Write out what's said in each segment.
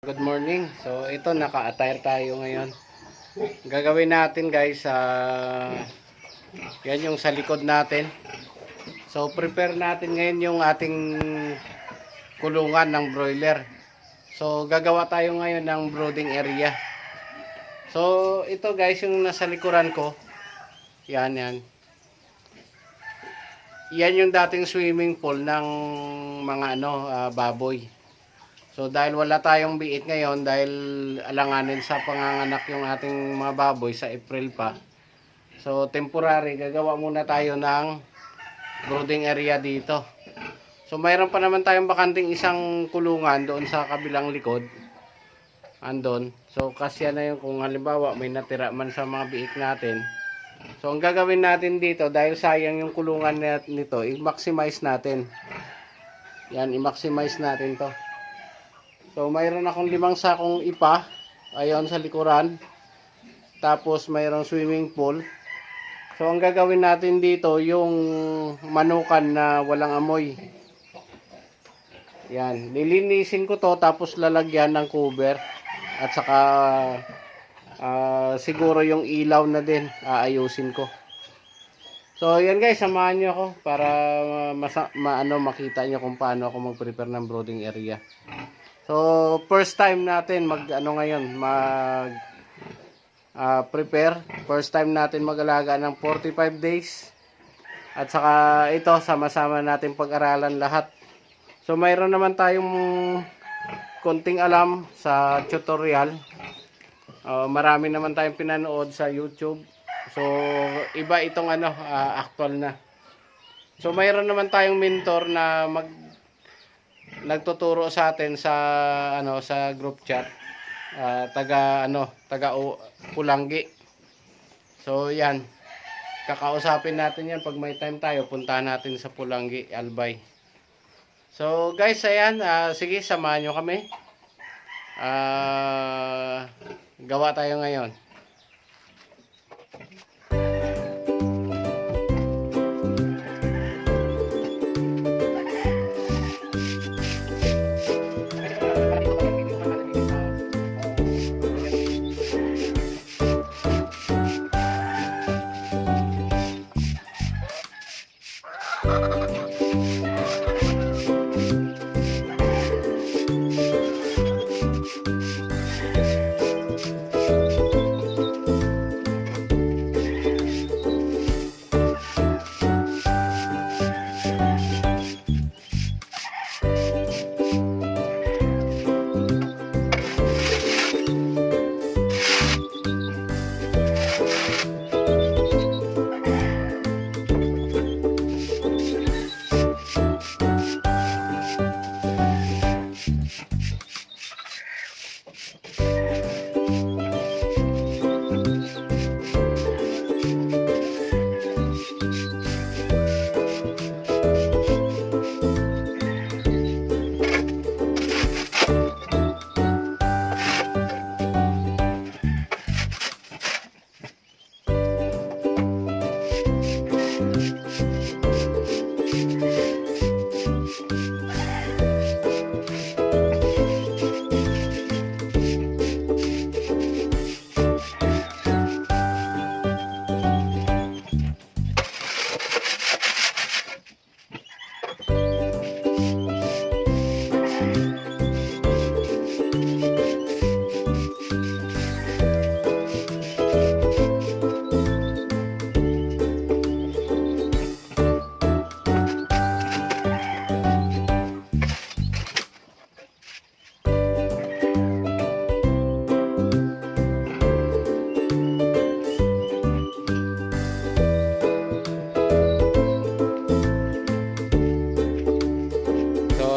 Good morning. So ito naka-attire tayo ngayon. Gagawin natin guys yan yung sa likod natin. So prepare natin ngayon yung ating kulungan ng broiler. So gagawa tayo ngayon ng brooding area. So ito guys yung nasa likuran ko. Yan. Yan yung dating swimming pool ng mga baboy. So dahil wala tayong biit ngayon dahil alanganin sa panganganak yung ating mga baboy sa April pa. So temporary gagawa muna tayo ng brooding area dito. So mayroon pa naman tayong bakanting isang kulungan doon sa kabilang likod. Andon. So kasya na yung kung halimbawa may natira man sa mga biik natin. So ang gagawin natin dito dahil sayang yung kulungan nito, i-maximize natin. Yan, i-maximize natin to. So mayroon akong 5 sakong ipa ayon sa likuran. Tapos mayroong swimming pool. So ang gagawin natin dito yung manukan na walang amoy. Yan, lilinisin ko to tapos lalagyan ng cover at saka siguro yung ilaw na din aayusin ko. So yan guys, samahan niyo ako para makita niyo kung paano ako mag-prepare ng brooding area. So first time natin prepare. First time natin mag-alaga ng 45 days. At saka ito sama-sama natin pag-aralan lahat. So mayroon naman tayong konting alam sa tutorial. Marami naman tayong pinanood sa YouTube. So iba itong actual na. So mayroon naman tayong mentor na nagtuturo sa atin sa group chat, taga Pulanggi. So yan, kakausapin natin yan pag may time tayo, puntahan natin sa Pulanggi, Albay. So guys, ayan, sige, samahan nyo kami. Gawa tayo ngayon.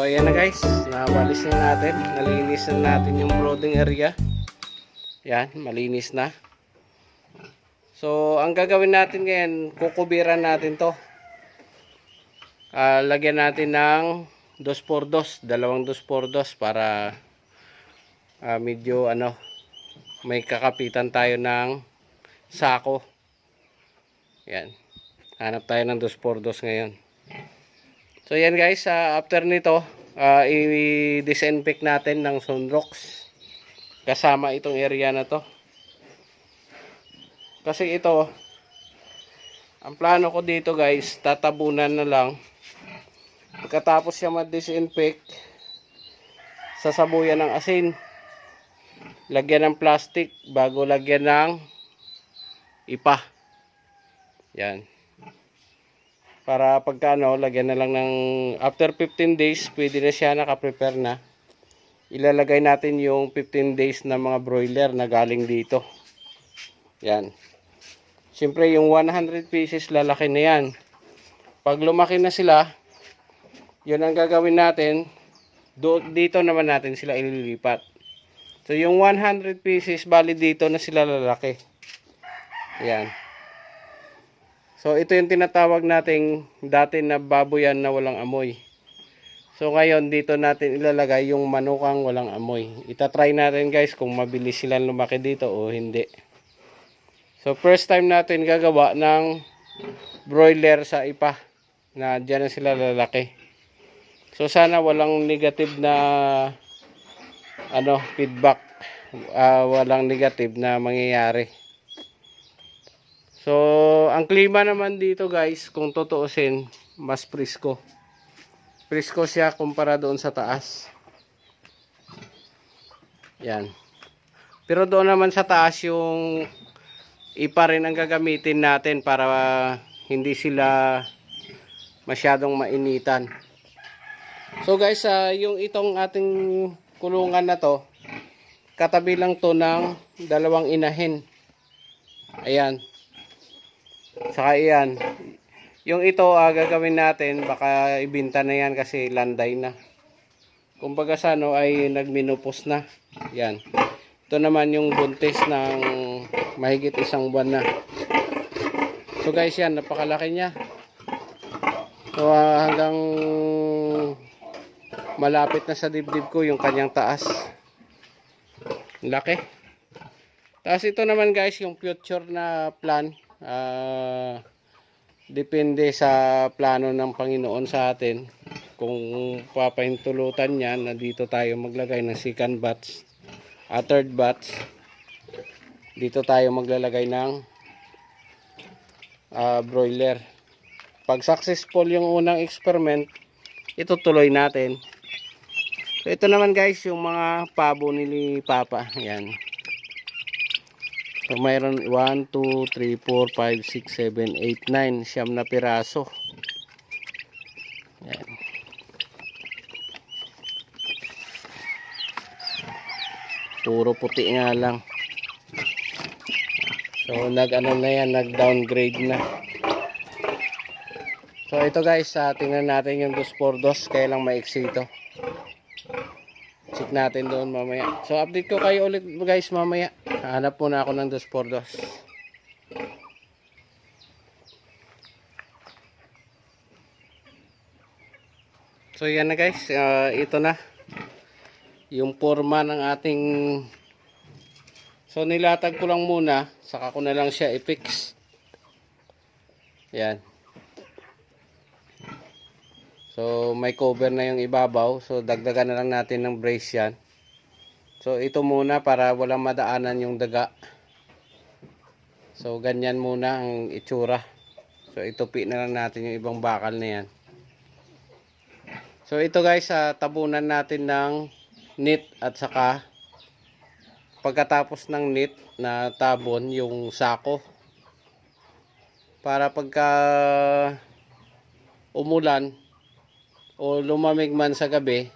Ayan na guys, nabalis na natin, nalinis na natin yung brooding area. Yan, malinis na. So ang gagawin natin ngayon, kukubiran natin to. Lagyan natin ng 2x2, dalawang 2x2 para medyo may kakapitan tayo ng sako. Yan, hanap tayo ng 2x2 ngayon. So yan guys, after nito i-disinfect natin ng Sunrox kasama itong area na to. Kasi ito, ang plano ko dito guys, tatabunan na lang. Pagkatapos siya ma-disinfect, sasabuyan ng asin, lagyan ng plastic bago lagyan ng ipa. Yan. Para pagka lagyan na lang ng after 15 days, pwede na siya naka-prepare na. Ilalagay natin yung 15 days na mga broiler na galing dito. Yan. Siyempre yung 100 pieces lalaki na yan. Pag lumaki na sila, yun ang gagawin natin. Dito naman natin sila ililipat. So yung 100 pieces, bali dito na sila lalaki. Yan. So ito yung tinatawag nating dati na baboyan na walang amoy. So ngayon dito natin ilalagay yung manukang walang amoy. Itatry natin guys kung mabilis silang lumaki dito o hindi. So first time natin gagawa ng broiler sa ipa na dyan na sila lalaki. So sana walang negative na feedback, walang negative na mangyayari. So ang klima naman dito guys, kung tutuusin, mas presko. Presko siya kumpara doon sa taas. Yan. Pero doon naman sa taas yung ipa rin ang gagamitin natin para hindi sila masyadong mainitan. So guys, yung itong ating kulungan na to, katabi lang to ng dalawang inahin. Ayan. Saka iyan. Yung ito gagawin natin, baka ibinta na yan kasi landay na. Kumbaga sa ay nagminupos na. Yan. Ito naman yung buntis ng mahigit 1 buwan na. So guys, yan, napakalaki niya. So hanggang malapit na sa dibdib ko yung kanyang taas. Laki. Tapos ito naman guys, yung future na plan. Depende sa plano ng Panginoon sa atin. Kung papahintulutan niya na dito tayo maglagay ng second batch, third batch, dito tayo maglalagay ng broiler. Pag successful yung unang experiment, itutuloy natin. So ito naman guys yung mga pabo ni Papa. Ayan. So mayroon 1, 2, 3, 4, 5, 6, 7, 8, 9. Siyam na piraso. Ayan. Puro puti nga lang. So nag-downgrade na. So ito guys, tingnan natin yung 2x2, kaya lang maiksi ito. Check natin doon mamaya. So update ko kayo ulit guys mamaya. Hanap muna ako ng 2x2. So yan na guys, ito na yung forma ng ating. So nilatag ko lang muna, saka ko na lang siya i-fix. Yan. So may cover na yung ibabaw, so dagdagan na lang natin ng brace yan. So ito muna para walang madaanan yung daga. So ganyan muna ang itsura. So itupi na lang natin yung ibang bakal na yan. So ito guys, tabunan natin ng net at saka pagkatapos ng net na tabon yung sako. Para pagka umulan o lumamig man sa gabi,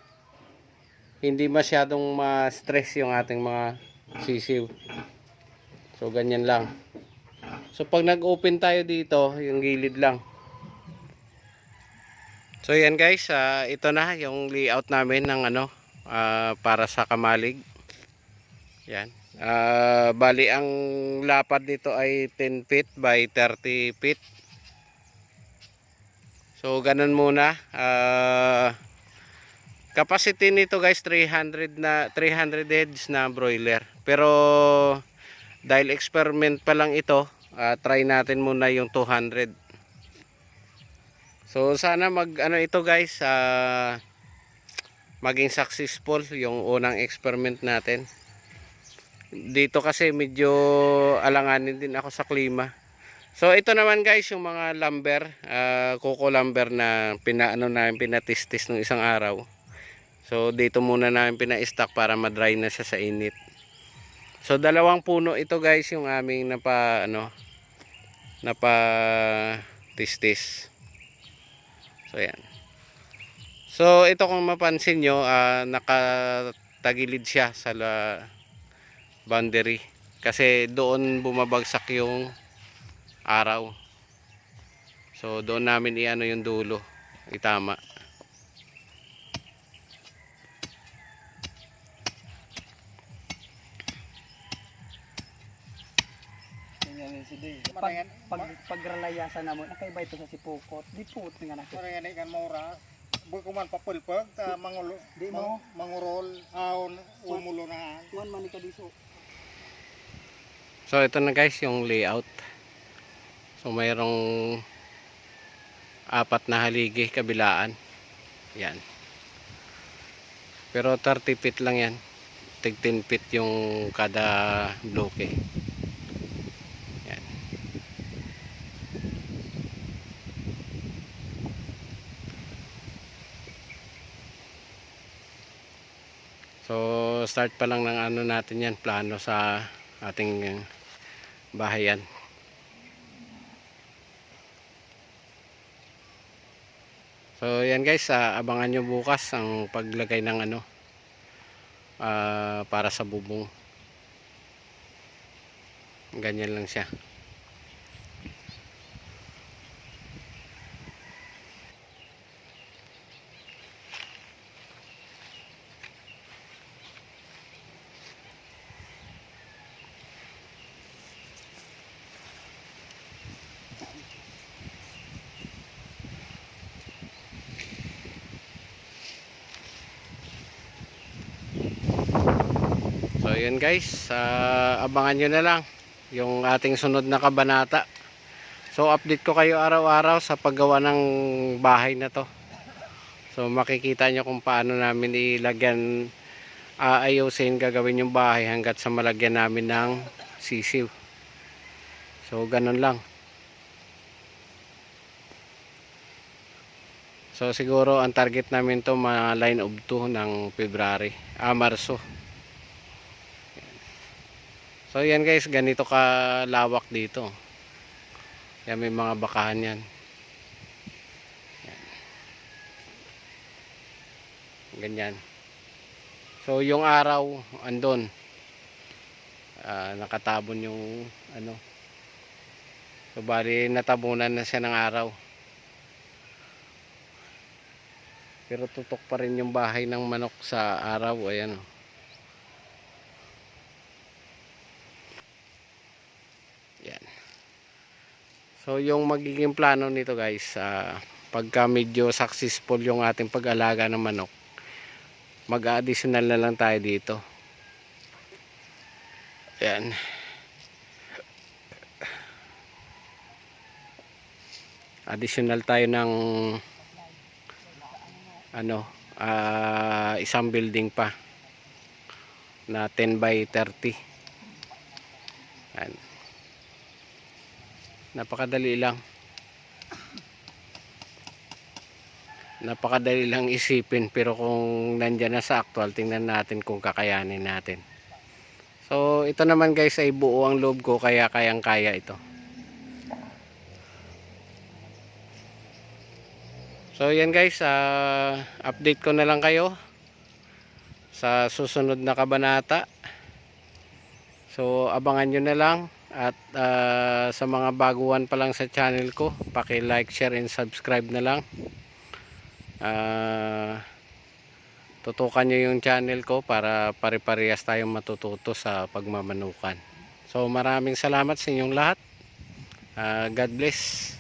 hindi masyadong ma-stress yung ating mga sisiw. So ganyan lang. So pag nag-open tayo dito, yung gilid lang. So yan guys, ito na yung layout namin ng para sa kamalig. Yan. Bali ang lapad dito ay 10 feet by 30 feet. So ganun muna. Capacity nito guys 300 heads na broiler. Pero dahil experiment pa lang ito, try natin muna yung 200. So sana ito guys, maging successful yung unang experiment natin. Dito kasi medyo alanganin din ako sa klima. So ito naman guys yung mga lumber, coco lumber na pinaano namin, pinatistis nung isang araw. So dito muna namin pina-stock para ma-dry na siya sa init. So dalawang puno ito guys yung aming napa tistis. So yan. So ito kung mapansin nyo, nakatagilid siya sa boundary kasi doon bumabagsak yung araw. So doon namin iano yung dulo, itama. Pagralayasan namon nakaiba ito sa sipukot. Di put nga na. Ora yan kan maura. Bukuman papulpag ta mangulo Di mo mangurol aon umulo na. tuan man ka diso. So ito na guys yung layout. So mayroong 4 na haligi kabilaan. Yan. Pero 30 feet lang yan. Tig 10 feet yung kada bloke. Yan. So start pa lang ng ano natin yan, plano sa ating bahayan. So yan guys, abangan nyo bukas ang paglagay ng para sa bubong. Ganyan lang siya. So yun guys, abangan nyo na lang yung ating sunod na kabanata. So update ko kayo araw-araw sa paggawa ng bahay na to. So makikita nyo kung paano namin ilagyan, ayusin, gagawin yung bahay hanggat sa malagyan namin ng sisiw. So ganun lang. So siguro ang target namin to mga line of 2 ng February, Marso. So yan guys, ganito kalawak dito. Yan, may mga bakahan yan. Yan. Ganyan. So yung araw andon, nakatabon yung so bali natabunan na siya ng araw. Pero tutok pa rin yung bahay ng manok sa araw. Ayan o. Yan. So yung magiging plano nito guys, pagka medyo successful yung ating pag-alaga ng manok, mag-additional na lang tayo dito. Yan. Additional tayo ng isang building pa na 10 by 30. Yan. Napakadali lang. Napakadali lang isipin, pero kung nandyan na sa actual, tingnan natin kung kakayanin natin. So ito naman guys ay buo ang loob ko, kaya kayang-kaya ito. So yan guys, update ko na lang kayo sa susunod na kabanata. So abangan nyo na lang. At sa mga baguhan pa lang sa channel ko, paki-like, share, and subscribe na lang. Tutukan nyo yung channel ko para pare-parehas tayong matututo sa pagmamanukan. So maraming salamat sa inyong lahat. God bless.